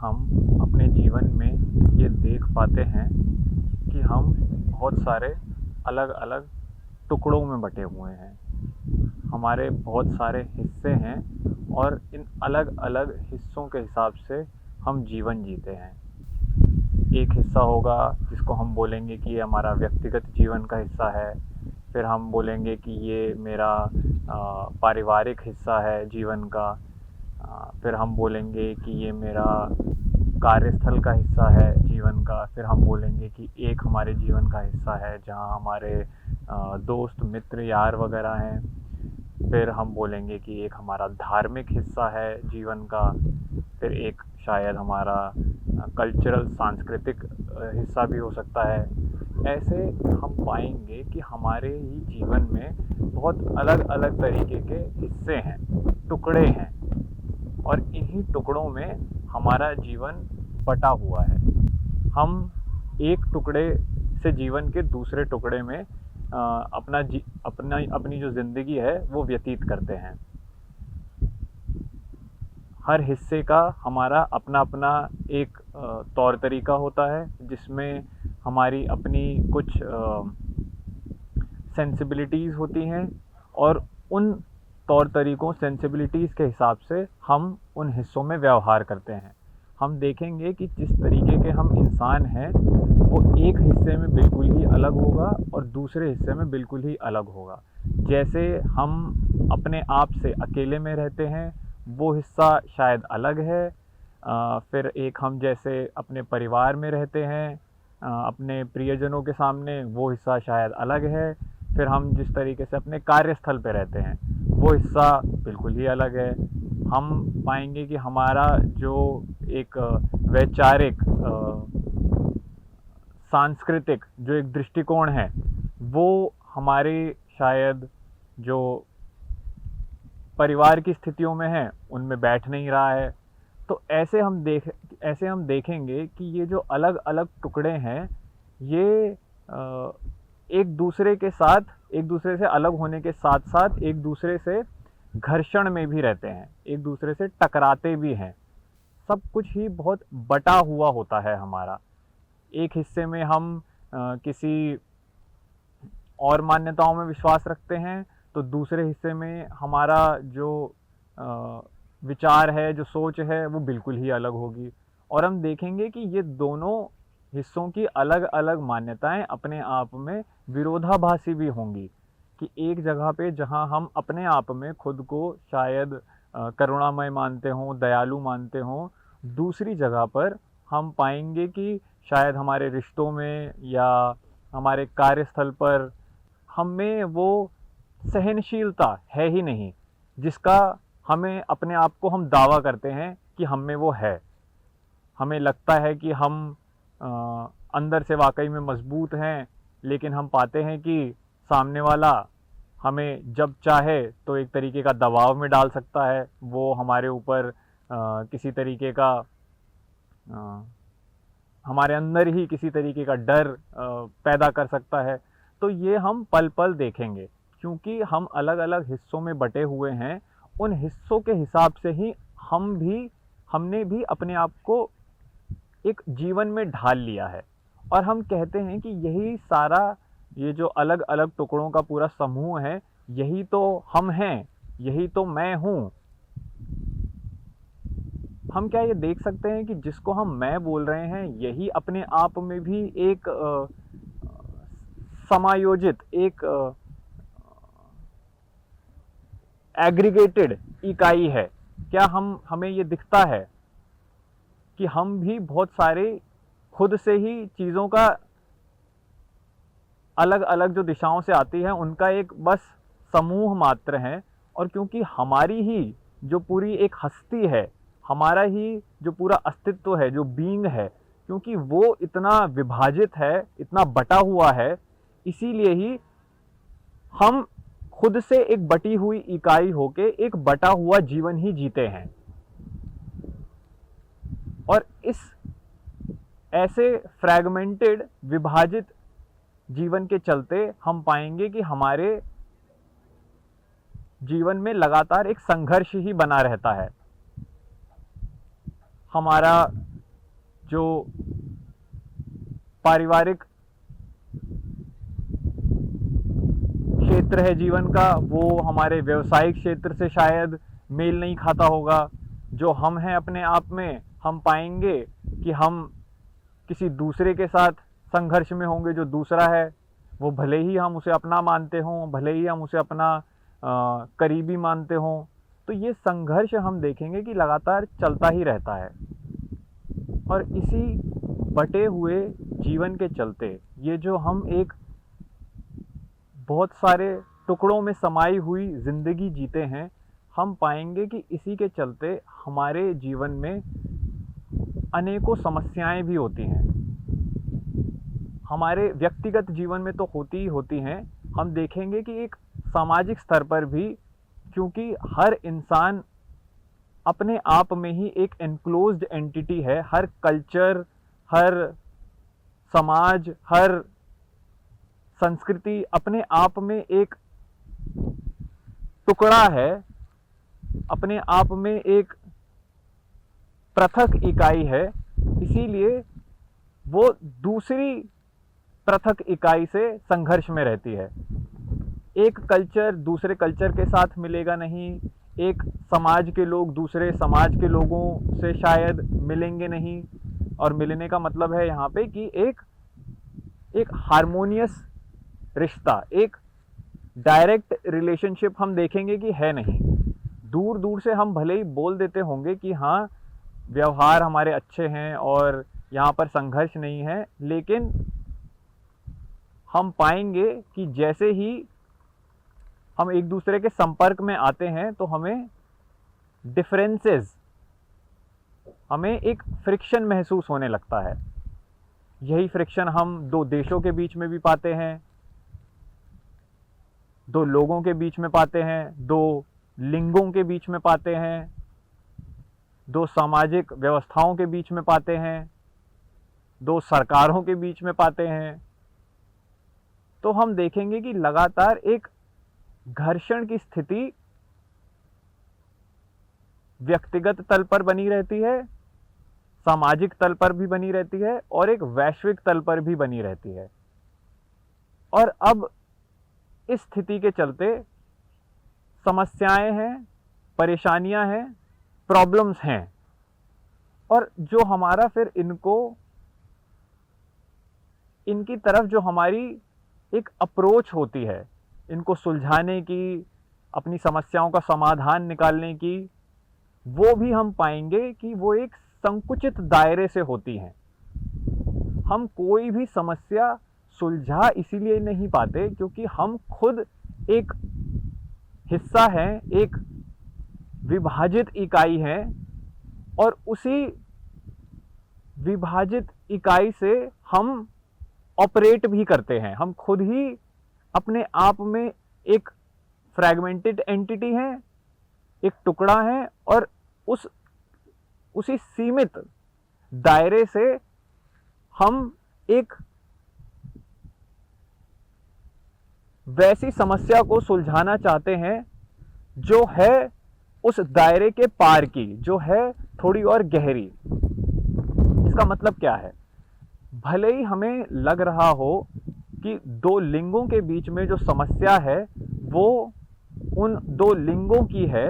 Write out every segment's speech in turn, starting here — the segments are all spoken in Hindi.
हम अपने जीवन में ये देख पाते हैं कि हम बहुत सारे अलग अलग टुकड़ों में बटे हुए हैं। हमारे बहुत सारे हिस्से हैं और इन अलग अलग हिस्सों के हिसाब से हम जीवन जीते हैं। एक हिस्सा होगा जिसको हम बोलेंगे कि ये हमारा व्यक्तिगत जीवन का हिस्सा है। फिर हम बोलेंगे कि ये मेरा पारिवारिक हिस्सा है जीवन का। फिर हम बोलेंगे कि ये मेरा कार्यस्थल का हिस्सा है जीवन का। फिर हम बोलेंगे कि एक हमारे जीवन का हिस्सा है जहाँ हमारे दोस्त मित्र यार वगैरह हैं। फिर हम बोलेंगे कि एक हमारा धार्मिक हिस्सा है जीवन का। फिर एक शायद हमारा कल्चरल सांस्कृतिक हिस्सा भी हो सकता है। ऐसे हम पाएंगे कि हमारे ही जीवन में बहुत अलग अलग तरीके के हिस्से हैं, टुकड़े हैं, और इन्हीं टुकड़ों में हमारा जीवन बटा हुआ है। हम एक टुकड़े से जीवन के दूसरे टुकड़े में अपनी जो ज़िंदगी है वो व्यतीत करते हैं। हर हिस्से का हमारा अपना अपना एक तौर तरीका होता है जिसमें हमारी अपनी कुछ सेंसिबिलिटीज़ होती हैं, और उन तौर तरीक़ों सेंसिबिलिटीज़ के हिसाब से हम उन हिस्सों में व्यवहार करते हैं। हम देखेंगे कि जिस तरीके के हम इंसान हैं वो एक हिस्से में बिल्कुल ही अलग होगा और दूसरे हिस्से में बिल्कुल ही अलग होगा। जैसे हम अपने आप से अकेले में रहते हैं वो हिस्सा शायद अलग है। फिर एक हम जैसे अपने परिवार में रहते हैं अपने प्रियजनों के सामने, वो हिस्सा शायद अलग है। फिर हम जिस तरीके से अपने कार्यस्थल पे रहते हैं वो हिस्सा बिल्कुल ही अलग है। हम पाएंगे कि हमारा जो एक वैचारिक सांस्कृतिक जो एक दृष्टिकोण है वो हमारे शायद जो परिवार की स्थितियों में है उनमें बैठ नहीं रहा है। तो ऐसे हम देखेंगे कि ये जो अलग अलग टुकड़े हैं ये एक दूसरे के साथ, एक दूसरे से अलग होने के साथ साथ एक दूसरे से घर्षण में भी रहते हैं, एक दूसरे से टकराते भी हैं। सब कुछ ही बहुत बटा हुआ होता है हमारा। एक हिस्से में हम किसी और मान्यताओं में विश्वास रखते हैं तो दूसरे हिस्से में हमारा जो विचार है, जो सोच है, वो बिल्कुल ही अलग होगी। और हम देखेंगे कि ये दोनों हिस्सों की अलग अलग मान्यताएं अपने आप में विरोधाभासी भी होंगी। कि एक जगह पे जहां हम अपने आप में खुद को शायद करुणामय मानते हों, दयालु मानते हों, दूसरी जगह पर हम पाएंगे कि शायद हमारे रिश्तों में या हमारे कार्यस्थल पर हम में वो सहनशीलता है ही नहीं जिसका हमें अपने आप को हम दावा करते हैं कि हम में वो है। हमें लगता है कि हम अंदर से वाकई में मजबूत हैं, लेकिन हम पाते हैं कि सामने वाला हमें जब चाहे तो एक तरीके का दबाव में डाल सकता है। वो हमारे ऊपर किसी तरीके का हमारे अंदर ही किसी तरीके का डर पैदा कर सकता है। तो ये हम पल पल देखेंगे क्योंकि हम अलग अलग हिस्सों में बटे हुए हैं। उन हिस्सों के हिसाब से ही हमने भी अपने आप को एक जीवन में ढाल लिया है। और हम कहते हैं कि यही सारा, ये जो अलग अलग टुकड़ों का पूरा समूह है, यही तो हम हैं, यही तो मैं हूँ। हम क्या ये देख सकते हैं कि जिसको हम मैं बोल रहे हैं यही अपने आप में भी एक समायोजित, एक एग्रीगेटेड इकाई है? क्या हमें ये दिखता है कि हम भी बहुत सारे खुद से ही चीज़ों का अलग अलग जो दिशाओं से आती है उनका एक बस समूह मात्र हैं। और क्योंकि हमारी ही जो पूरी एक हस्ती है, हमारा ही जो पूरा अस्तित्व है, जो बीइंग है, क्योंकि वो इतना विभाजित है, इतना बटा हुआ है, इसीलिए ही हम खुद से एक बटी हुई इकाई होके एक बटा हुआ जीवन ही जीते हैं। और इस ऐसे फ्रैगमेंटेड, विभाजित जीवन के चलते हम पाएंगे कि हमारे जीवन में लगातार एक संघर्ष ही बना रहता है। हमारा जो पारिवारिक क्षेत्र है जीवन का, वो हमारे व्यवसायिक क्षेत्र से शायद मेल नहीं खाता होगा। जो हम हैं अपने आप में, हम पाएंगे कि हम किसी दूसरे के साथ संघर्ष में होंगे। जो दूसरा है वो भले ही हम उसे अपना मानते हों, भले ही हम उसे अपना करीबी मानते हों, तो ये संघर्ष हम देखेंगे कि लगातार चलता ही रहता है। और इसी बटे हुए जीवन के चलते ये जो हम एक बहुत सारे टुकड़ों में समाई हुई ज़िंदगी जीते हैं, हम पाएंगे कि इसी के चलते हमारे जीवन में अनेकों समस्याएं भी होती हैं। हमारे व्यक्तिगत जीवन में तो होती ही होती हैं, हम देखेंगे कि एक सामाजिक स्तर पर भी, क्योंकि हर इंसान अपने आप में ही एक एनक्लोज्ड एंटिटी है। हर कल्चर, हर समाज, हर संस्कृति अपने आप में एक टुकड़ा है, अपने आप में एक पृथक इकाई है। इसीलिए वो दूसरी पृथक इकाई से संघर्ष में रहती है। एक कल्चर दूसरे कल्चर के साथ मिलेगा नहीं, एक समाज के लोग दूसरे समाज के लोगों से शायद मिलेंगे नहीं। और मिलने का मतलब है यहाँ पे कि एक हार्मोनियस रिश्ता, एक डायरेक्ट रिलेशनशिप हम देखेंगे कि है नहीं। दूर दूर से हम भले ही बोल देते होंगे कि हाँ, व्यवहार हमारे अच्छे हैं और यहाँ पर संघर्ष नहीं है, लेकिन हम पाएंगे कि जैसे ही हम एक दूसरे के संपर्क में आते हैं तो हमें डिफरेंसेस, हमें एक फ्रिक्शन महसूस होने लगता है। यही फ्रिक्शन हम दो देशों के बीच में भी पाते हैं, दो लोगों के बीच में पाते हैं, दो लिंगों के बीच में पाते हैं, दो सामाजिक व्यवस्थाओं के बीच में पाते हैं, दो सरकारों के बीच में पाते हैं। तो हम देखेंगे कि लगातार एक घर्षण की स्थिति व्यक्तिगत तल पर बनी रहती है, सामाजिक तल पर भी बनी रहती है और एक वैश्विक तल पर भी बनी रहती है। और अब इस स्थिति के चलते समस्याएं हैं, परेशानियां हैं, प्रॉब्लम्स हैं। और जो हमारा फिर इनकी तरफ जो हमारी एक अप्रोच होती है, इनको सुलझाने की, अपनी समस्याओं का समाधान निकालने की, वो भी हम पाएंगे कि वो एक संकुचित दायरे से होती हैं। हम कोई भी समस्या सुलझा इसीलिए नहीं पाते क्योंकि हम खुद एक हिस्सा हैं, एक विभाजित इकाई हैं, और उसी विभाजित इकाई से हम ऑपरेट भी करते हैं। हम खुद ही अपने आप में एक फ्रैगमेंटेड एंटिटी हैं, एक टुकड़ा है, और उसी सीमित दायरे से हम एक वैसी समस्या को सुलझाना चाहते हैं जो है उस दायरे के पार की, जो है थोड़ी और गहरी। इसका मतलब क्या है? भले ही हमें लग रहा हो कि दो लिंगों के बीच में जो समस्या है वो उन दो लिंगों की है,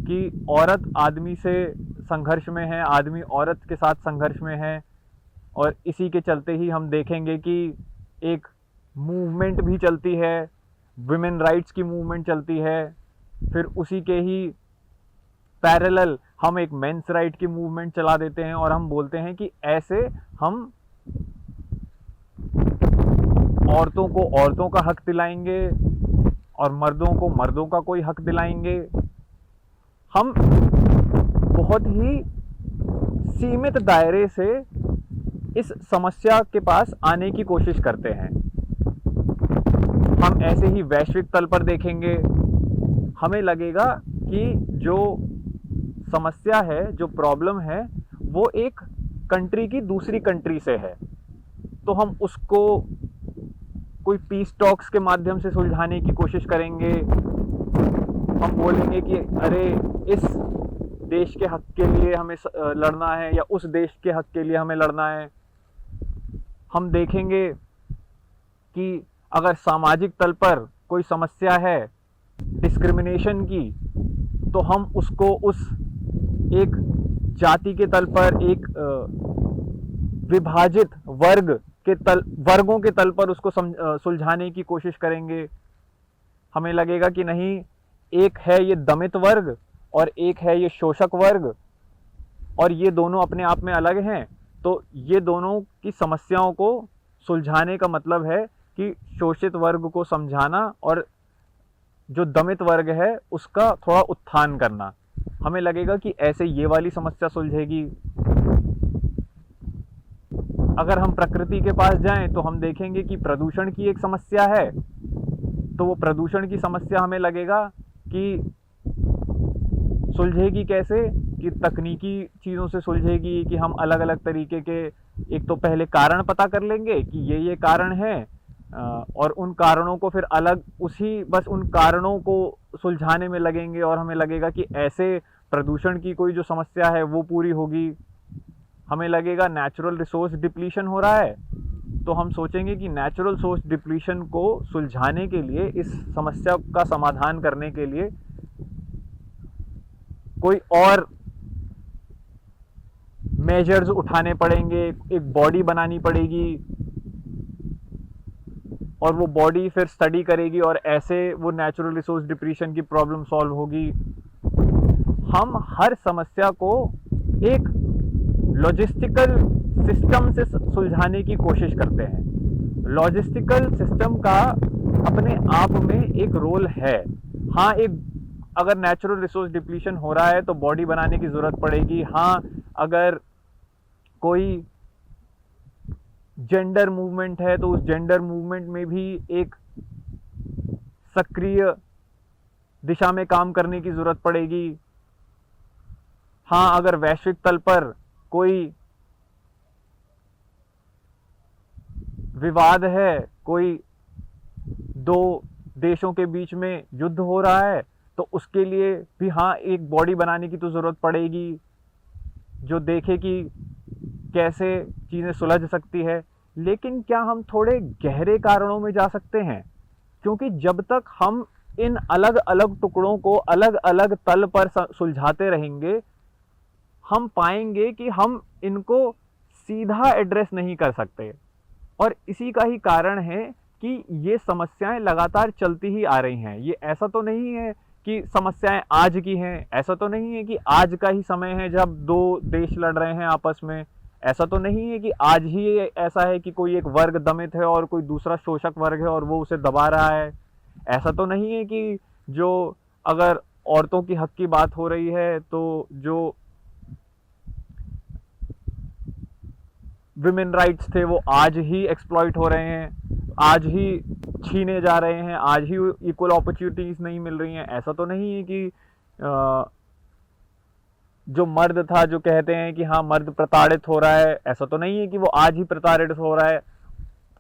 कि औरत आदमी से संघर्ष में है, आदमी औरत के साथ संघर्ष में है, और इसी के चलते ही हम देखेंगे कि एक मूवमेंट भी चलती है, वुमेन राइट्स की मूवमेंट चलती है। फिर उसी के ही पैरेलल हम एक मेंस राइट की मूवमेंट चला देते हैं और हम बोलते हैं कि ऐसे हम औरतों को औरतों का हक दिलाएंगे और मर्दों को मर्दों का कोई हक दिलाएंगे। हम बहुत ही सीमित दायरे से इस समस्या के पास आने की कोशिश करते हैं। हम ऐसे ही वैश्विक तल पर देखेंगे, हमें लगेगा कि जो समस्या है, जो प्रॉब्लम है, वो एक कंट्री की दूसरी कंट्री से है, तो हम उसको कोई पीस टॉक्स के माध्यम से सुलझाने की कोशिश करेंगे। हम बोलेंगे कि अरे इस देश के हक के लिए हमें लड़ना है या उस देश के हक के लिए हमें लड़ना है। हम देखेंगे कि अगर सामाजिक तल पर कोई समस्या है डिस्क्रिमिनेशन की, तो हम उसको उस एक जाति के तल पर, एक विभाजित वर्गों के तल पर उसको सुलझाने की कोशिश करेंगे। हमें लगेगा कि नहीं, एक है ये दमित वर्ग और एक है ये शोषक वर्ग, और ये दोनों अपने आप में अलग हैं। तो ये दोनों की समस्याओं को सुलझाने का मतलब है कि शोषित वर्ग को समझाना और जो दमित वर्ग है उसका थोड़ा उत्थान करना। हमें लगेगा कि ऐसे ये वाली समस्या सुलझेगी। अगर हम प्रकृति के पास जाएं तो हम देखेंगे कि प्रदूषण की एक समस्या है, तो वो प्रदूषण की समस्या हमें लगेगा कि सुलझेगी कैसे, कि तकनीकी चीज़ों से सुलझेगी, कि हम अलग अलग तरीके के, एक तो पहले कारण पता कर लेंगे कि ये कारण है, और उन कारणों को फिर अलग बस उन कारणों को सुलझाने में लगेंगे, और हमें लगेगा कि ऐसे प्रदूषण की कोई जो समस्या है वो पूरी होगी। हमें लगेगा नेचुरल रिसोर्स डिप्लीशन हो रहा है, तो हम सोचेंगे कि नेचुरल रिसोर्स डिप्लीशन को सुलझाने के लिए, इस समस्या का समाधान करने के लिए कोई और मेजर्स उठाने पड़ेंगे, एक बॉडी बनानी पड़ेगी, और वो बॉडी फिर स्टडी करेगी और ऐसे वो नेचुरल रिसोर्स डिप्लीशन की प्रॉब्लम सॉल्व होगी। हम हर समस्या को एक लॉजिस्टिकल सिस्टम से सुलझाने की कोशिश करते हैं। लॉजिस्टिकल सिस्टम का अपने आप में एक रोल है। हाँ, एक अगर नेचुरल रिसोर्स डिप्लीशन हो रहा है तो बॉडी बनाने की ज़रूरत पड़ेगी। हाँ, अगर कोई जेंडर मूवमेंट है तो उस जेंडर मूवमेंट में भी एक सक्रिय दिशा में काम करने की ज़रूरत पड़ेगी। हाँ, अगर वैश्विक तल पर कोई विवाद है, कोई दो देशों के बीच में युद्ध हो रहा है, तो उसके लिए भी हाँ एक बॉडी बनाने की तो ज़रूरत पड़ेगी जो देखे कि कैसे चीज़ें सुलझ सकती है। लेकिन क्या हम थोड़े गहरे कारणों में जा सकते हैं? क्योंकि जब तक हम इन अलग अलग टुकड़ों को अलग अलग तल पर सुलझाते रहेंगे, हम पाएंगे कि हम इनको सीधा एड्रेस नहीं कर सकते। और इसी का ही कारण है कि ये समस्याएं लगातार चलती ही आ रही हैं। ये ऐसा तो नहीं है कि समस्याएं आज की हैं, ऐसा तो नहीं है कि आज का ही समय है जब दो देश लड़ रहे हैं आपस में, ऐसा तो नहीं है कि आज ही ऐसा है कि कोई एक वर्ग दमित है और कोई दूसरा शोषक वर्ग है और वो उसे दबा रहा है। ऐसा तो नहीं है कि जो अगर औरतों की हक की बात हो रही है तो जो विमेन राइट्स थे वो आज ही एक्सप्लॉइट हो रहे हैं, आज ही छीने जा रहे हैं, आज ही इक्वल अपॉर्चुनिटीज नहीं मिल रही हैं। ऐसा तो नहीं है कि जो मर्द था, जो कहते हैं कि हाँ मर्द प्रताड़ित हो रहा है, ऐसा तो नहीं है कि वो आज ही प्रताड़ित हो रहा है,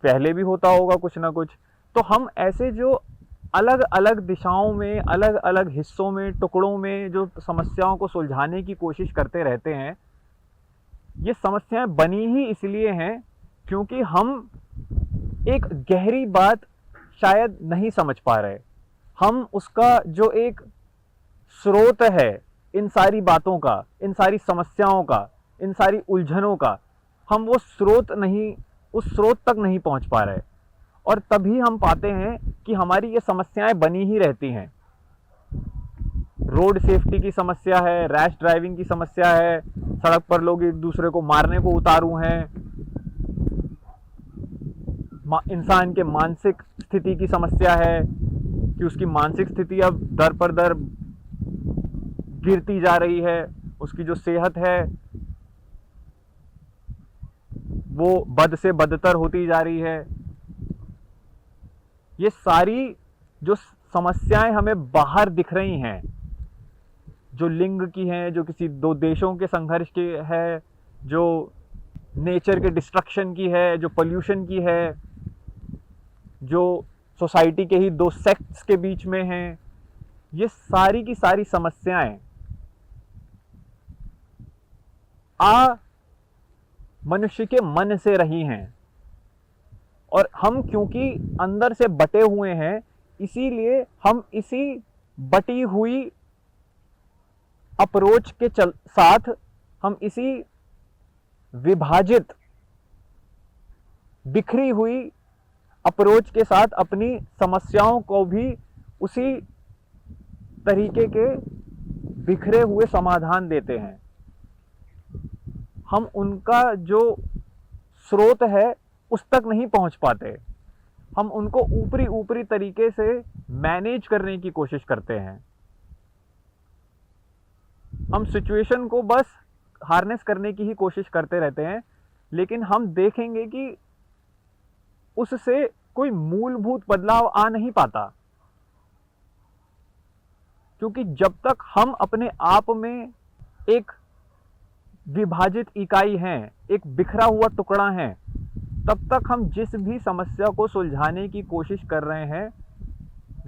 पहले भी होता होगा कुछ ना कुछ। तो हम ऐसे जो अलग अलग दिशाओं में, अलग अलग हिस्सों में, टुकड़ों में जो समस्याओं को सुलझाने की कोशिश करते रहते हैं, ये समस्याएं बनी ही इसलिए हैं क्योंकि हम एक गहरी बात शायद नहीं समझ पा रहे। हम उसका जो एक स्रोत है इन सारी बातों का, इन सारी समस्याओं का, इन सारी उलझनों का, हम वो स्रोत नहीं, उस स्रोत तक नहीं पहुंच पा रहे। और तभी हम पाते हैं कि हमारी ये समस्याएं बनी ही रहती हैं। रोड सेफ्टी की समस्या है, रैश ड्राइविंग की समस्या है, सड़क पर लोग एक दूसरे को मारने को उतारू हैं, इंसान के मानसिक स्थिति की समस्या है कि उसकी मानसिक स्थिति अब दर पर दर गिरती जा रही है, उसकी जो सेहत है वो बद से बदतर होती जा रही है। ये सारी जो समस्याएं हमें बाहर दिख रही हैं, जो लिंग की हैं, जो किसी दो देशों के संघर्ष की है, जो नेचर के डिस्ट्रक्शन की है, जो पोल्यूशन की है, जो सोसाइटी के ही दो सेक्ट्स के बीच में हैं, ये सारी की सारी समस्याएं आ मनुष्य के मन से रही हैं। और हम क्योंकि अंदर से बटे हुए हैं, इसीलिए हम इसी बटी हुई अप्रोच के साथ हम इसी विभाजित बिखरी हुई अप्रोच के साथ अपनी समस्याओं को भी उसी तरीके के बिखरे हुए समाधान देते हैं। हम उनका जो स्रोत है उस तक नहीं पहुंच पाते। हम उनको ऊपरी ऊपरी तरीके से मैनेज करने की कोशिश करते हैं। हम सिचुएशन को बस हार्नेस करने की ही कोशिश करते रहते हैं, लेकिन हम देखेंगे कि उससे कोई मूलभूत बदलाव आ नहीं पाता। क्योंकि जब तक हम अपने आप में एक विभाजित इकाई हैं, एक बिखरा हुआ टुकड़ा हैं, तब तक हम जिस भी समस्या को सुलझाने की कोशिश कर रहे हैं,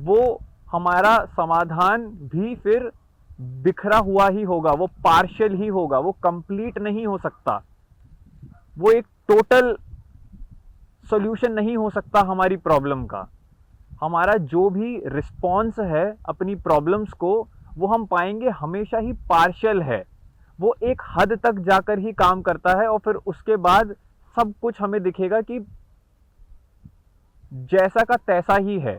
वो हमारा समाधान भी फिर बिखरा हुआ ही होगा, वो पार्शियल ही होगा, वो कंप्लीट नहीं हो सकता, वो एक टोटल सॉल्यूशन नहीं हो सकता हमारी प्रॉब्लम का। हमारा जो भी रिस्पॉन्स है अपनी प्रॉब्लम्स को, वो हम पाएंगे हमेशा ही पार्शियल है। वो एक हद तक जाकर ही काम करता है और फिर उसके बाद सब कुछ हमें दिखेगा कि जैसा का तैसा ही है।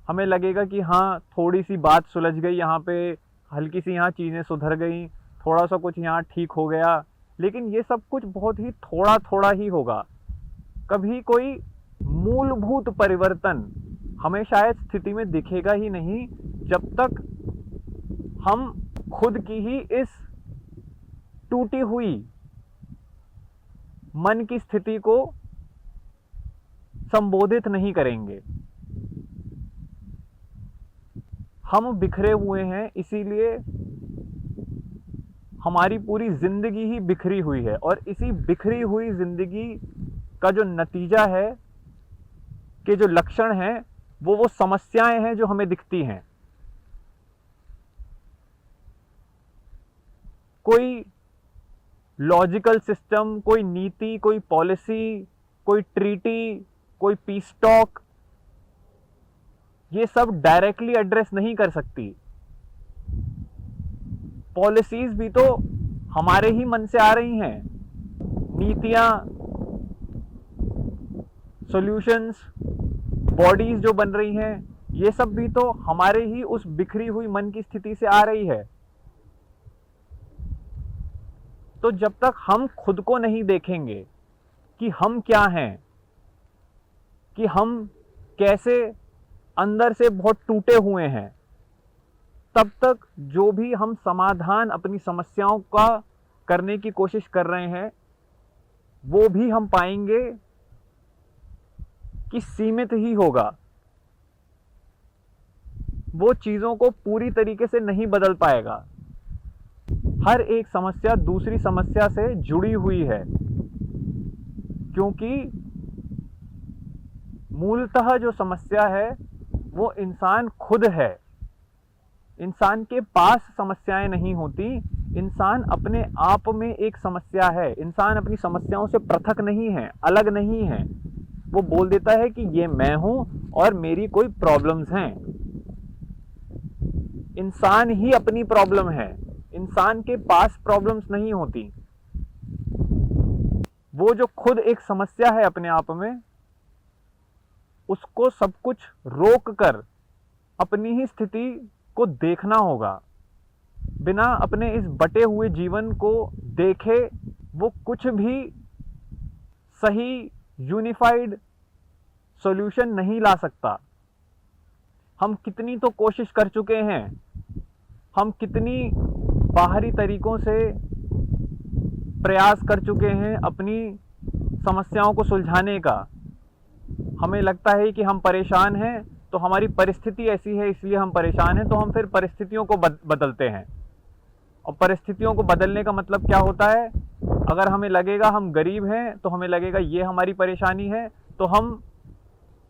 हमें लगेगा कि हाँ, थोड़ी सी बात सुलझ गई, यहाँ पे हल्की सी यहाँ चीज़ें सुधर गई, थोड़ा सा कुछ यहाँ ठीक हो गया, लेकिन ये सब कुछ बहुत ही थोड़ा थोड़ा ही होगा। कभी कोई मूलभूत परिवर्तन हमें शायद स्थिति में दिखेगा ही नहीं, जब तक हम खुद की ही इस टूटी हुई मन की स्थिति को संबोधित नहीं करेंगे। हम बिखरे हुए हैं, इसीलिए हमारी पूरी जिंदगी ही बिखरी हुई है, और इसी बिखरी हुई जिंदगी का जो नतीजा है, के जो लक्षण हैं, वो समस्याएं हैं जो हमें दिखती हैं। कोई लॉजिकल सिस्टम, कोई नीति, कोई पॉलिसी, कोई ट्रीटी, कोई पीस टॉक, ये सब डायरेक्टली एड्रेस नहीं कर सकती। पॉलिसीज भी तो हमारे ही मन से आ रही हैं। नीतियां, सॉल्यूशंस, बॉडीज जो बन रही हैं, ये सब भी तो हमारे ही उस बिखरी हुई मन की स्थिति से आ रही है। तो जब तक हम खुद को नहीं देखेंगे कि हम क्या हैं, कि हम कैसे अंदर से बहुत टूटे हुए हैं, तब तक जो भी हम समाधान अपनी समस्याओं का करने की कोशिश कर रहे हैं, वो भी हम पाएंगे कि सीमित ही होगा। वो चीज़ों को पूरी तरीके से नहीं बदल पाएगा। हर एक समस्या दूसरी समस्या से जुड़ी हुई है, क्योंकि मूलतः जो समस्या है वो इंसान खुद है। इंसान के पास समस्याएं नहीं होती, इंसान अपने आप में एक समस्या है। इंसान अपनी समस्याओं से पृथक नहीं है, अलग नहीं है। वो बोल देता है कि ये मैं हूं और मेरी कोई प्रॉब्लम्स हैं। इंसान ही अपनी प्रॉब्लम है, इंसान के पास प्रॉब्लम्स नहीं होती। वो जो खुद एक समस्या है अपने आप में, उसको सब कुछ रोक कर अपनी ही स्थिति को देखना होगा। बिना अपने इस बटे हुए जीवन को देखे वो कुछ भी सही यूनिफाइड सॉल्यूशन नहीं ला सकता। हम कितनी तो कोशिश कर चुके हैं, हम कितनी बाहरी तरीकों से प्रयास कर चुके हैं अपनी समस्याओं को सुलझाने का। हमें लगता है कि हम परेशान हैं, तो हमारी परिस्थिति ऐसी है इसलिए हम परेशान हैं, तो हम फिर परिस्थितियों को बदलते हैं। और परिस्थितियों को बदलने का मतलब क्या होता है? अगर हमें लगेगा हम गरीब हैं, तो हमें लगेगा ये हमारी परेशानी है, तो हम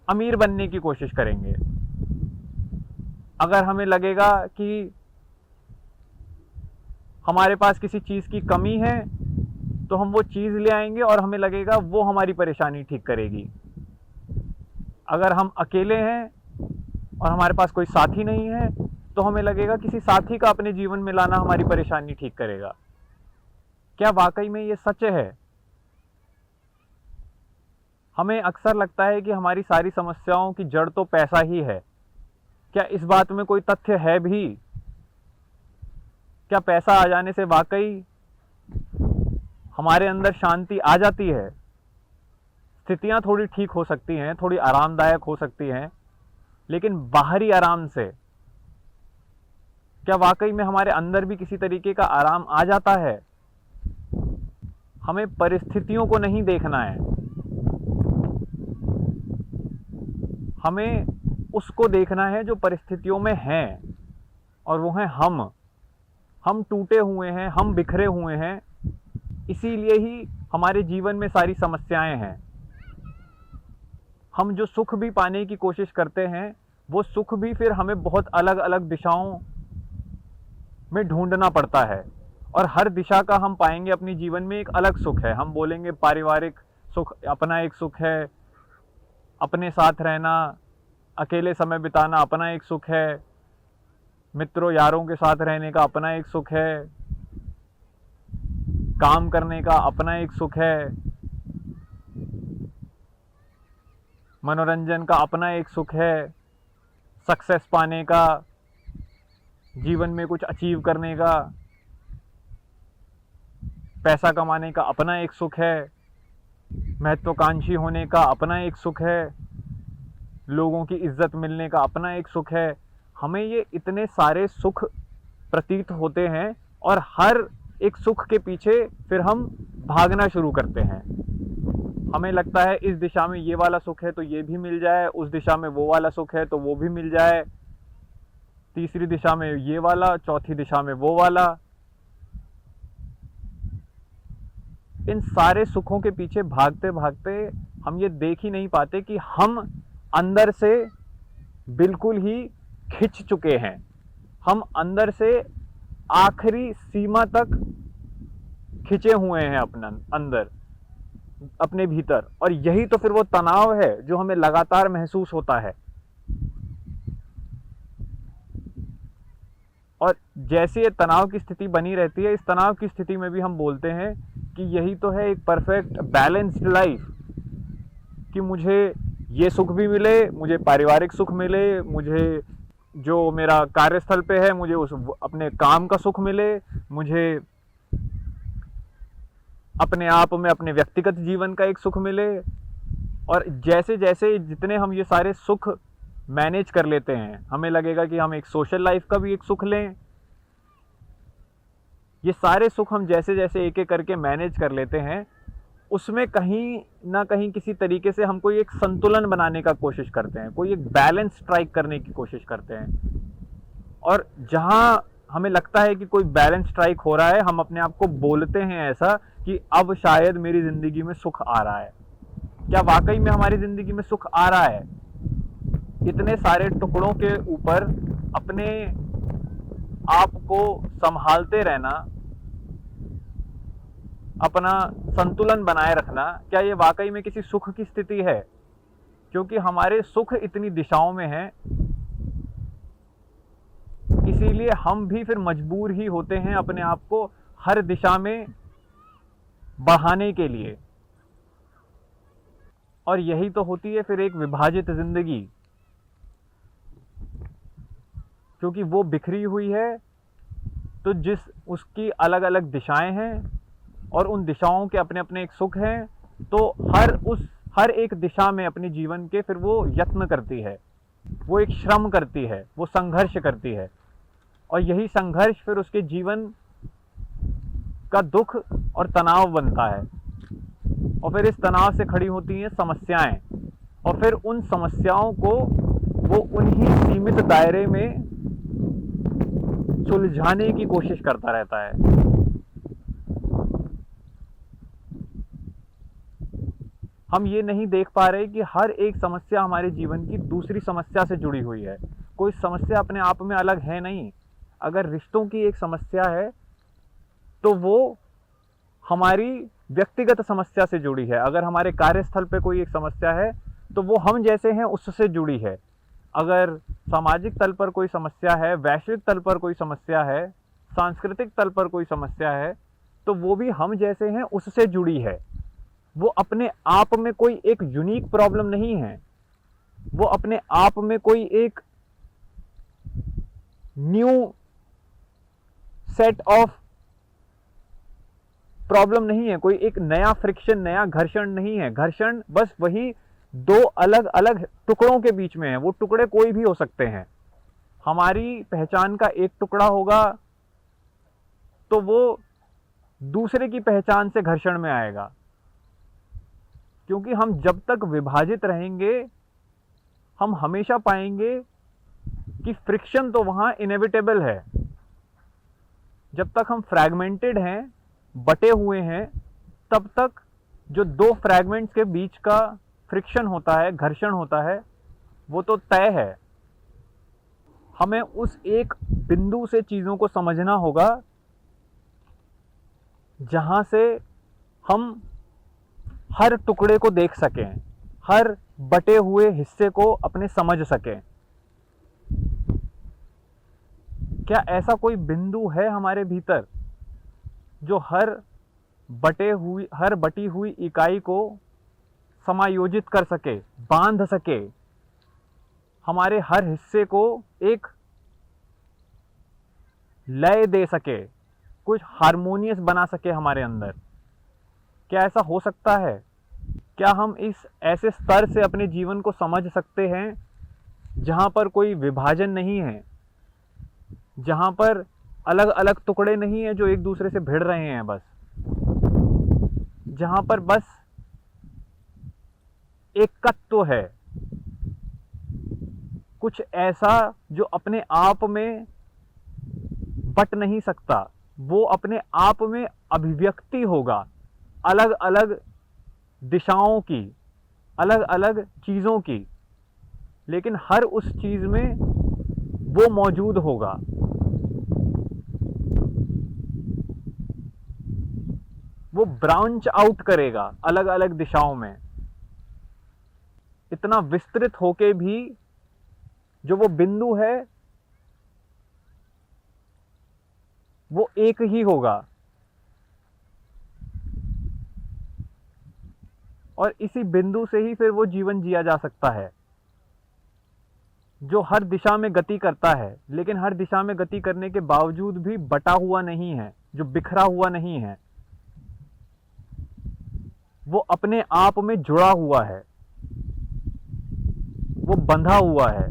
अमीर बनने की कोशिश करेंगे। अगर हमें लगेगा कि हमारे पास किसी चीज़ की कमी है तो हम वो चीज़ ले आएंगे और हमें लगेगा वो हमारी परेशानी ठीक करेगी। अगर हम अकेले हैं और हमारे पास कोई साथी नहीं है तो हमें लगेगा किसी साथी का अपने जीवन में लाना हमारी परेशानी ठीक करेगा। क्या वाकई में ये सच है? हमें अक्सर लगता है कि हमारी सारी समस्याओं की जड़ तो पैसा ही है। क्या इस बात में कोई तथ्य है भी? क्या पैसा आ जाने से वाकई हमारे अंदर शांति आ जाती है? स्थितियां थोड़ी ठीक हो सकती हैं, थोड़ी आरामदायक हो सकती हैं, लेकिन बाहरी आराम से क्या वाकई में हमारे अंदर भी किसी तरीके का आराम आ जाता है? हमें परिस्थितियों को नहीं देखना है, हमें उसको देखना है जो परिस्थितियों में हैं, और वो हैं हम टूटे हुए हैं, हम बिखरे हुए हैं, इसीलिए ही हमारे जीवन में सारी समस्याएं हैं। हम जो सुख भी पाने की कोशिश करते हैं वो सुख भी फिर हमें बहुत अलग अलग दिशाओं में ढूंढना पड़ता है, और हर दिशा का हम पाएंगे अपने जीवन में एक अलग सुख है। हम बोलेंगे पारिवारिक सुख अपना एक सुख है, अपने साथ रहना, अकेले समय बिताना अपना एक सुख है, मित्रों यारों के साथ रहने का अपना एक सुख है, काम करने का अपना एक सुख है, मनोरंजन का अपना एक सुख है, सक्सेस पाने का, जीवन में कुछ अचीव करने का, पैसा कमाने का अपना एक सुख है, महत्वाकांक्षी होने का अपना एक सुख है, लोगों की इज्जत मिलने का अपना एक सुख है। हमें ये इतने सारे सुख प्रतीत होते हैं और हर एक सुख के पीछे फिर हम भागना शुरू करते हैं। हमें लगता है इस दिशा में ये वाला सुख है तो ये भी मिल जाए, उस दिशा में वो वाला सुख है तो वो भी मिल जाए, तीसरी दिशा में ये वाला, चौथी दिशा में वो वाला। इन सारे सुखों के पीछे भागते भागते हम ये देख ही नहीं पाते कि हम अंदर से बिल्कुल ही खिंच चुके हैं। हम अंदर से आखिरी सीमा तक खिंचे हुए हैं अपना अंदर, अपने भीतर, और यही तो फिर वो तनाव है जो हमें लगातार महसूस होता है। और जैसे ये तनाव की स्थिति बनी रहती है, इस तनाव की स्थिति में भी हम बोलते हैं कि यही तो है एक परफेक्ट बैलेंस्ड लाइफ, कि मुझे ये सुख भी मिले, मुझे पारिवारिक सुख मिले, मुझे जो मेरा कार्यस्थल पे है मुझे उस अपने काम का सुख मिले, मुझे अपने आप में अपने व्यक्तिगत जीवन का एक सुख मिले। और जैसे जैसे जितने हम ये सारे सुख मैनेज कर लेते हैं, हमें लगेगा कि हम एक सोशल लाइफ का भी एक सुख लें। ये सारे सुख हम जैसे जैसे एक एक करके मैनेज कर लेते हैं, उसमें कहीं ना कहीं किसी तरीके से हम कोई एक संतुलन बनाने का कोशिश करते हैं, कोई एक बैलेंस स्ट्राइक करने की कोशिश करते हैं। और जहां हमें लगता है कि कोई बैलेंस स्ट्राइक हो रहा है, हम अपने आप को बोलते हैं ऐसा कि अब शायद मेरी जिंदगी में सुख आ रहा है। क्या वाकई में हमारी जिंदगी में सुख आ रहा है? इतने सारे टुकड़ों के ऊपर अपने आप को संभालते रहना, अपना संतुलन बनाए रखना, क्या ये वाकई में किसी सुख की स्थिति है? क्योंकि हमारे सुख इतनी दिशाओं में हैं, इसीलिए हम भी फिर मजबूर ही होते हैं अपने आप को हर दिशा में बढ़ाने के लिए। और यही तो होती है फिर एक विभाजित जिंदगी, क्योंकि वो बिखरी हुई है तो जिस उसकी अलग अलग दिशाएं हैं और उन दिशाओं के अपने अपने एक सुख हैं, तो हर एक दिशा में अपने जीवन के फिर वो यत्न करती है, वो एक श्रम करती है, वो संघर्ष करती है। और यही संघर्ष फिर उसके जीवन का दुख और तनाव बनता है, और फिर इस तनाव से खड़ी होती हैं समस्याएं, और फिर उन समस्याओं को वो उन्हीं सीमित दायरे में सुलझाने की कोशिश करता रहता है। हम ये नहीं देख पा रहे कि हर एक समस्या हमारे जीवन की दूसरी समस्या से जुड़ी हुई है। कोई समस्या अपने आप में अलग है नहीं। अगर रिश्तों की एक समस्या है तो वो हमारी व्यक्तिगत समस्या से जुड़ी है। अगर हमारे कार्यस्थल पे कोई एक समस्या है तो वो हम जैसे हैं उससे जुड़ी है। अगर सामाजिक तल पर कोई समस्या है, वैश्विक तल पर कोई समस्या है, सांस्कृतिक तल पर कोई समस्या है, तो वो भी हम जैसे हैं उससे जुड़ी है। वो अपने आप में कोई एक यूनिक प्रॉब्लम नहीं है, वो अपने आप में कोई एक न्यू सेट ऑफ प्रॉब्लम नहीं है, कोई एक नया फ्रिक्शन, नया घर्षण नहीं है। घर्षण बस वही दो अलग अलग टुकड़ों के बीच में है। वो टुकड़े कोई भी हो सकते हैं। हमारी पहचान का एक टुकड़ा होगा तो वो दूसरे की पहचान से घर्षण में आएगा, क्योंकि हम जब तक विभाजित रहेंगे हम हमेशा पाएंगे कि फ्रिक्शन तो वहां इनएविटेबल है। जब तक हम फ्रैगमेंटेड हैं, बटे हुए हैं, तब तक जो दो फ्रैगमेंट्स के बीच का फ्रिक्शन होता है, घर्षण होता है, वो तो तय है। हमें उस एक बिंदु से चीज़ों को समझना होगा जहां से हम हर टुकड़े को देख सकें, हर बटे हुए हिस्से को अपने समझ सकें। क्या ऐसा कोई बिंदु है हमारे भीतर जो हर बटी हुई इकाई को समायोजित कर सके, बांध सके, हमारे हर हिस्से को एक लय दे सके, कुछ हारमोनियस बना सके हमारे अंदर? क्या ऐसा हो सकता है? क्या हम इस ऐसे स्तर से अपने जीवन को समझ सकते हैं जहां पर कोई विभाजन नहीं है, जहां पर अलग अलग टुकड़े नहीं है जो एक दूसरे से भिड़ रहे हैं, बस जहां पर बस एकत्व है, कुछ ऐसा जो अपने आप में बट नहीं सकता, वो अपने आप में अभिव्यक्ति होगा अलग अलग दिशाओं की, अलग अलग चीज़ों की, लेकिन हर उस चीज़ में वो मौजूद होगा। वो ब्रांच आउट करेगा अलग अलग दिशाओं में। इतना विस्तृत होके भी जो वो बिंदु है वो एक ही होगा। और इसी बिंदु से ही फिर वो जीवन जिया जा सकता है जो हर दिशा में गति करता है, लेकिन हर दिशा में गति करने के बावजूद भी बटा हुआ नहीं है, जो बिखरा हुआ नहीं है, वो अपने आप में जुड़ा हुआ है, वो बंधा हुआ है,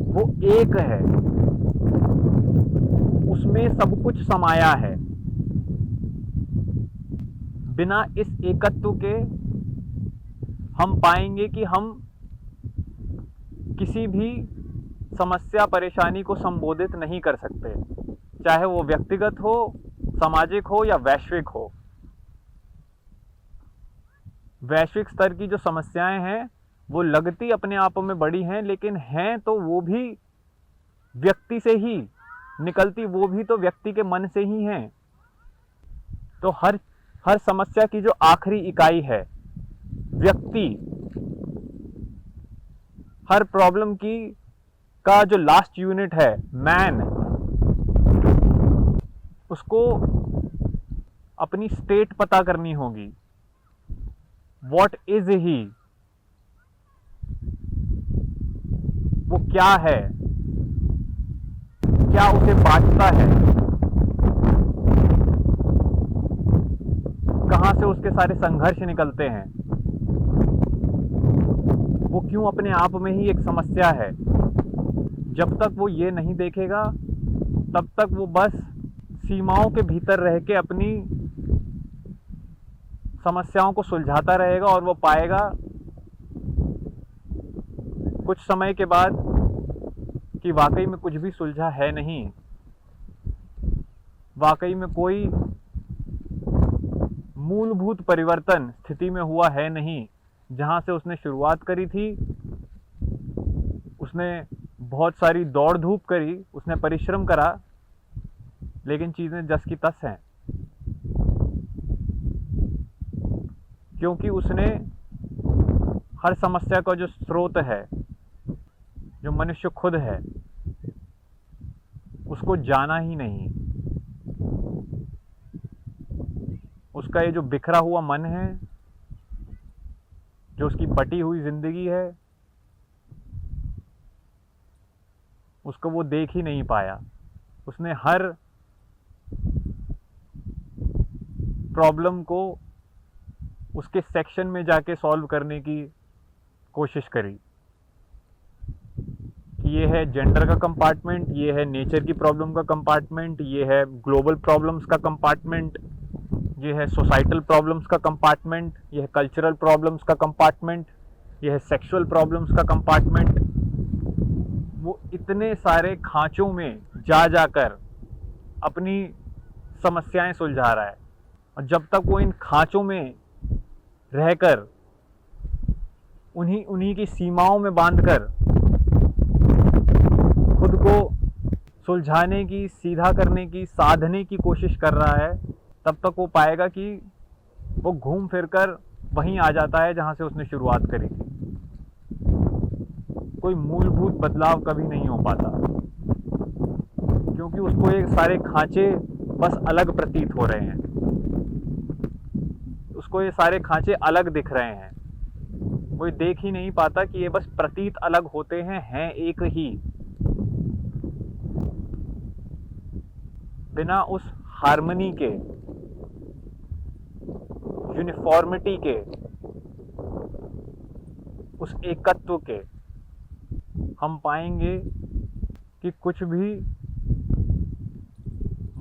वो एक है, उसमें सब कुछ समाया है। बिना इस एकत्व के हम पाएंगे कि हम किसी भी समस्या परेशानी को संबोधित नहीं कर सकते, चाहे वो व्यक्तिगत हो, सामाजिक हो या वैश्विक हो। वैश्विक स्तर की जो समस्याएं हैं वो लगती अपने आप में बड़ी हैं, लेकिन हैं तो वो भी व्यक्ति से ही निकलती, वो भी तो व्यक्ति के मन से ही हैं। तो हर समस्या की जो आखिरी इकाई है व्यक्ति, हर प्रॉब्लम की का जो लास्ट यूनिट है मैन, उसको अपनी स्टेट पता करनी होगी। व्हाट इज ही, वो क्या है, क्या उसे बांटता है, कहां से उसके सारे संघर्ष निकलते हैं, वो क्यों अपने आप में ही एक समस्या है। जब तक वो ये नहीं देखेगा तब तक वो बस सीमाओं के भीतर रह के अपनी समस्याओं को सुलझाता रहेगा, और वो पाएगा कुछ समय के बाद कि वाकई में कुछ भी सुलझा है नहीं, वाकई में कोई मूलभूत परिवर्तन स्थिति में हुआ है नहीं। जहां से उसने शुरुआत करी थी, उसने बहुत सारी दौड़ धूप करी, उसने परिश्रम करा, लेकिन चीज़ें जस की तस हैं, क्योंकि उसने हर समस्या का जो स्रोत है, जो मनुष्य खुद है, उसको जाना ही नहीं। उसका ये जो बिखरा हुआ मन है, जो उसकी बटी हुई जिंदगी है, उसको वो देख ही नहीं पाया। उसने हर प्रॉब्लम को उसके सेक्शन में जाके सॉल्व करने की कोशिश करी कि ये है जेंडर का कंपार्टमेंट, ये है नेचर की प्रॉब्लम का कंपार्टमेंट, ये है ग्लोबल प्रॉब्लम्स का कंपार्टमेंट, ये है सोसाइटल प्रॉब्लम्स का कंपार्टमेंट, ये है कल्चरल प्रॉब्लम्स का कंपार्टमेंट, ये है सेक्सुअल प्रॉब्लम्स का कंपार्टमेंट। वो इतने सारे खांचों में जा जाकर अपनी समस्याएं सुलझा रहा है, और जब तक वो इन खांचों में रहकर उन्हीं उन्हीं की सीमाओं में बांधकर खुद को सुलझाने की, सीधा करने की, साधने की कोशिश कर रहा है, तब तक वो पाएगा कि वो घूम फिर कर वहीं आ जाता है जहां से उसने शुरुआत करी थी। कोई मूलभूत बदलाव कभी नहीं हो पाता, क्योंकि उसको ये सारे खांचे बस अलग प्रतीत हो रहे हैं, उसको ये सारे खांचे अलग दिख रहे हैं। वो देख ही नहीं पाता कि ये बस प्रतीत अलग होते हैं एक ही। बिना उस हार्मनी के, यूनिफॉर्मिटी के, उस एकत्व के, हम पाएंगे कि कुछ भी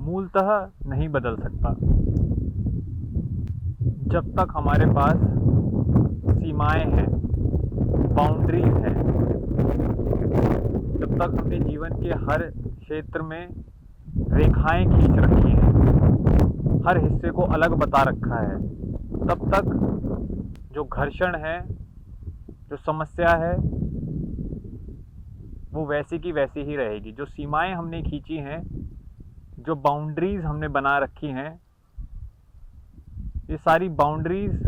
मूलतः नहीं बदल सकता। जब तक हमारे पास सीमाएं हैं, बाउंड्रीज हैं, जब तक हमने जीवन के हर क्षेत्र में रेखाएं खींच रखी हैं, हर हिस्से को अलग बता रखा है, तब तक जो घर्षण है, जो समस्या है, वो वैसी की वैसी ही रहेगी। जो सीमाएं हमने खींची हैं, जो बाउंड्रीज हमने बना रखी हैं, ये सारी बाउंड्रीज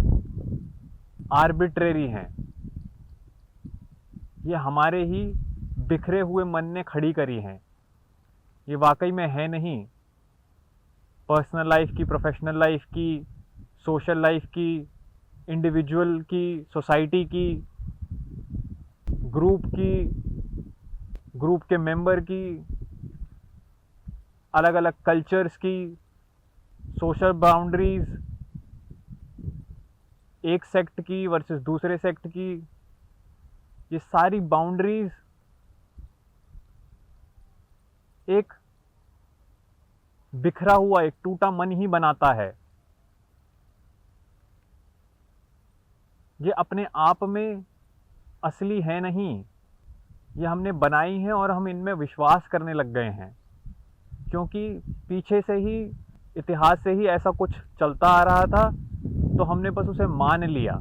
आर्बिट्रेरी हैं। ये हमारे ही बिखरे हुए मन ने खड़ी करी हैं। ये वाकई में है नहीं पर्सनल लाइफ की, प्रोफेशनल लाइफ की, सोशल लाइफ की, इंडिविजुअल की, सोसाइटी की, ग्रुप की, ग्रुप के मेंबर की, अलग अलग कल्चर्स की, सोशल बाउंड्रीज, एक सेक्ट की वर्सेस दूसरे सेक्ट की। ये सारी बाउंड्रीज एक बिखरा हुआ, एक टूटा मन ही बनाता है। ये अपने आप में असली है नहीं, ये हमने बनाई है और हम इनमें विश्वास करने लग गए हैं, क्योंकि पीछे से ही, इतिहास से ही ऐसा कुछ चलता आ रहा था, तो हमने बस उसे मान लिया।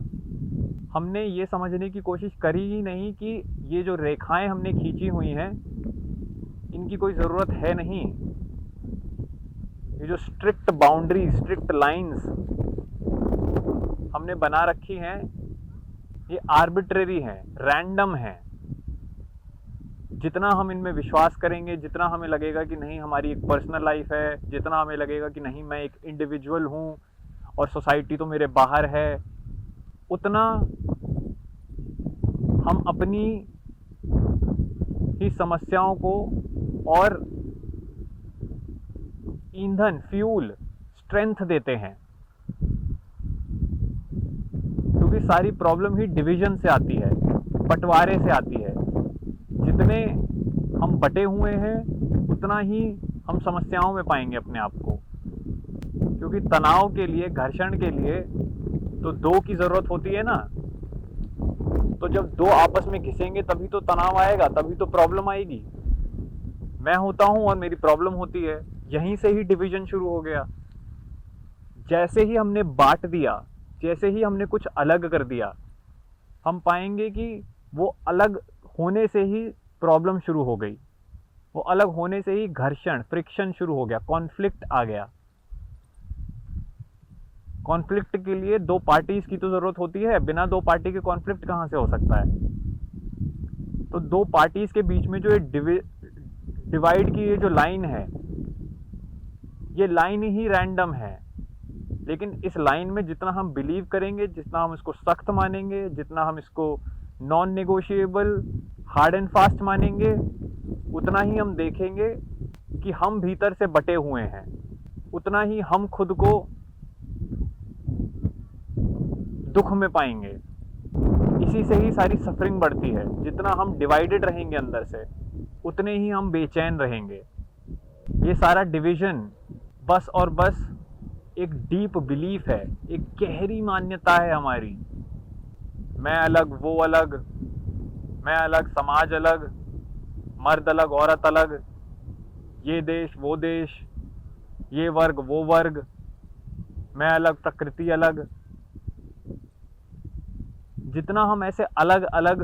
हमने ये समझने की कोशिश करी ही नहीं कि ये जो रेखाएं हमने खींची हुई हैं, इनकी कोई ज़रूरत है नहीं। ये जो स्ट्रिक्ट बाउंड्री, स्ट्रिक्ट लाइंस हमने बना रखी हैं, ये आर्बिट्रेरी हैं, रैंडम हैं। जितना हम इनमें विश्वास करेंगे, जितना हमें लगेगा कि नहीं हमारी एक पर्सनल लाइफ है, जितना हमें लगेगा कि नहीं मैं एक इंडिविजुअल हूँ और सोसाइटी तो मेरे बाहर है, उतना हम अपनी ही समस्याओं को और ईंधन, फ्यूल, स्ट्रेंथ देते हैं। क्योंकि सारी प्रॉब्लम ही डिवीजन से आती है, बंटवारे से आती है। जितने हम बटे हुए हैं, उतना ही हम समस्याओं में पाएंगे अपने आप को। क्योंकि तनाव के लिए, घर्षण के लिए तो दो की ज़रूरत होती है ना। तो जब दो आपस में घिसेंगे तभी तो तनाव आएगा, तभी तो प्रॉब्लम आएगी। मैं होता हूँ और मेरी प्रॉब्लम होती है, यहीं से ही डिवीजन शुरू हो गया। जैसे ही हमने बांट दिया, जैसे ही हमने कुछ अलग कर दिया, हम पाएंगे कि वो अलग होने से ही प्रॉब्लम शुरू हो गई। वो अलग होने से ही घर्षण, फ्रिक्शन शुरू हो गया, कॉन्फ्लिक्ट आ गया। कॉन्फ्लिक्ट के लिए दो पार्टीज की तो जरूरत होती है, बिना दो पार्टी के कॉन्फ्लिक्ट कहां से हो सकता है। तो दो पार्टीज के बीच में जो ये डिवाइड की ये जो लाइन है, ये लाइन ही रैंडम है। लेकिन इस लाइन में जितना हम बिलीव करेंगे, जितना हम इसको सख्त मानेंगे, जितना हम इसको non negotiable, hard and fast मानेंगे, उतना ही हम देखेंगे कि हम भीतर से बटे हुए हैं, उतना ही हम खुद को दुख में पाएंगे। इसी से ही सारी सफरिंग बढ़ती है। जितना हम डिवाइडेड रहेंगे अंदर से, उतने ही हम बेचैन रहेंगे। ये सारा डिवीजन बस और बस एक डीप बिलीफ है, एक गहरी मान्यता है हमारी। मैं अलग, वो अलग, मैं अलग, समाज अलग, मर्द अलग, औरत अलग, ये देश, वो देश, ये वर्ग, वो वर्ग, मैं अलग, प्रकृति अलग। जितना हम ऐसे अलग अलग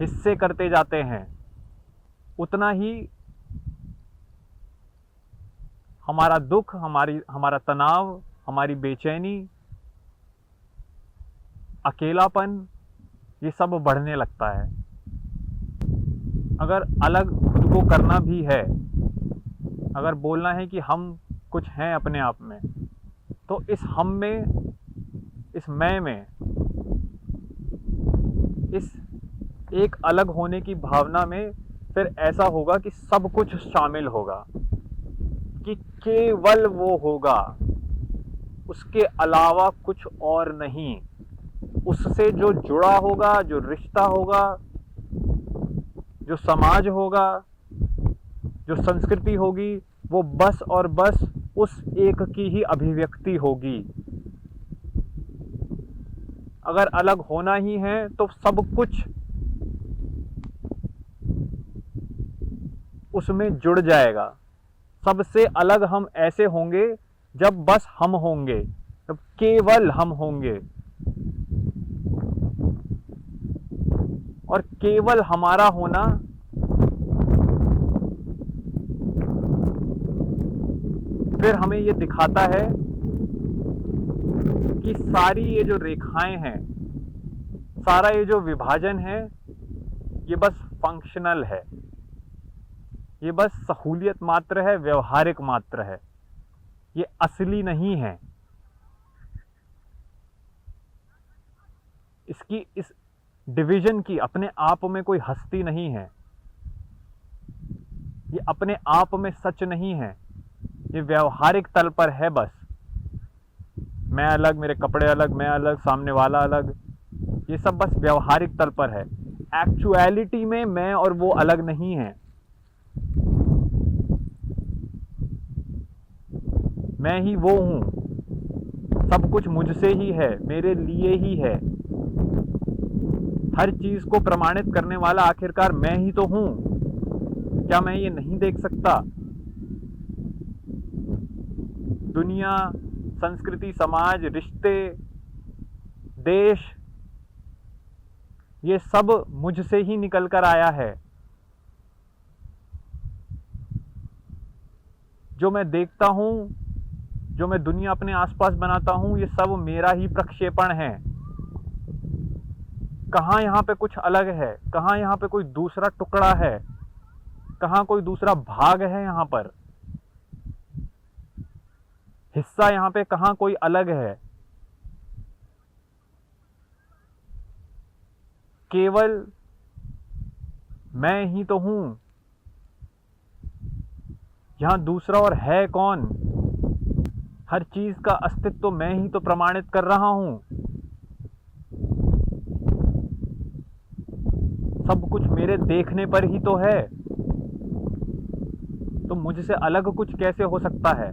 हिस्से करते जाते हैं, उतना ही हमारा दुख, हमारा तनाव, हमारी बेचैनी, अकेलापन, ये सब बढ़ने लगता है। अगर अलग खुद को करना भी है, अगर बोलना है कि हम कुछ हैं अपने आप में, तो इस हम में, इस मैं में, इस एक अलग होने की भावना में फिर ऐसा होगा कि सब कुछ शामिल होगा, कि केवल वो होगा, उसके अलावा कुछ और नहीं। उससे जो जुड़ा होगा, जो रिश्ता होगा, जो समाज होगा, जो संस्कृति होगी, वो बस और बस उस एक की ही अभिव्यक्ति होगी। अगर अलग होना ही है तो सब कुछ उसमें जुड़ जाएगा। सबसे अलग हम ऐसे होंगे जब बस हम होंगे, जब केवल हम होंगे, और केवल हमारा होना फिर हमें ये दिखाता है कि सारी ये जो रेखाएं हैं, सारा ये जो विभाजन है, ये बस फंक्शनल है, ये बस सहूलियत मात्र है, व्यवहारिक मात्र है, ये असली नहीं है। इसकी, इस डिवीजन की अपने आप में कोई हस्ती नहीं है, ये अपने आप में सच नहीं है, ये व्यवहारिक तल पर है बस। मैं अलग, मेरे कपड़े अलग, मैं अलग, सामने वाला अलग, ये सब बस व्यवहारिक तल पर है। एक्चुअलिटी में मैं और वो अलग नहीं है। मैं ही वो हूं, सब कुछ मुझसे ही है, मेरे लिए ही है। हर चीज को प्रमाणित करने वाला आखिरकार मैं ही तो हूं। क्या मैं ये नहीं देख सकता? दुनिया, संस्कृति, समाज, रिश्ते, देश, ये सब मुझसे ही निकल कर आया है। जो मैं देखता हूं, जो मैं दुनिया अपने आसपास बनाता हूं, ये सब मेरा ही प्रक्षेपण है। कहां यहां पे कुछ अलग है, कहां यहां पे कोई दूसरा टुकड़ा है, कहां कोई दूसरा भाग है, यहां पर हिस्सा, यहां पे कहां कोई अलग है। केवल मैं ही तो हूं। यहां दूसरा और है कौन? हर चीज का अस्तित्व तो मैं ही तो प्रमाणित कर रहा हूं। सब कुछ मेरे देखने पर ही तो है, तो मुझसे अलग कुछ कैसे हो सकता है?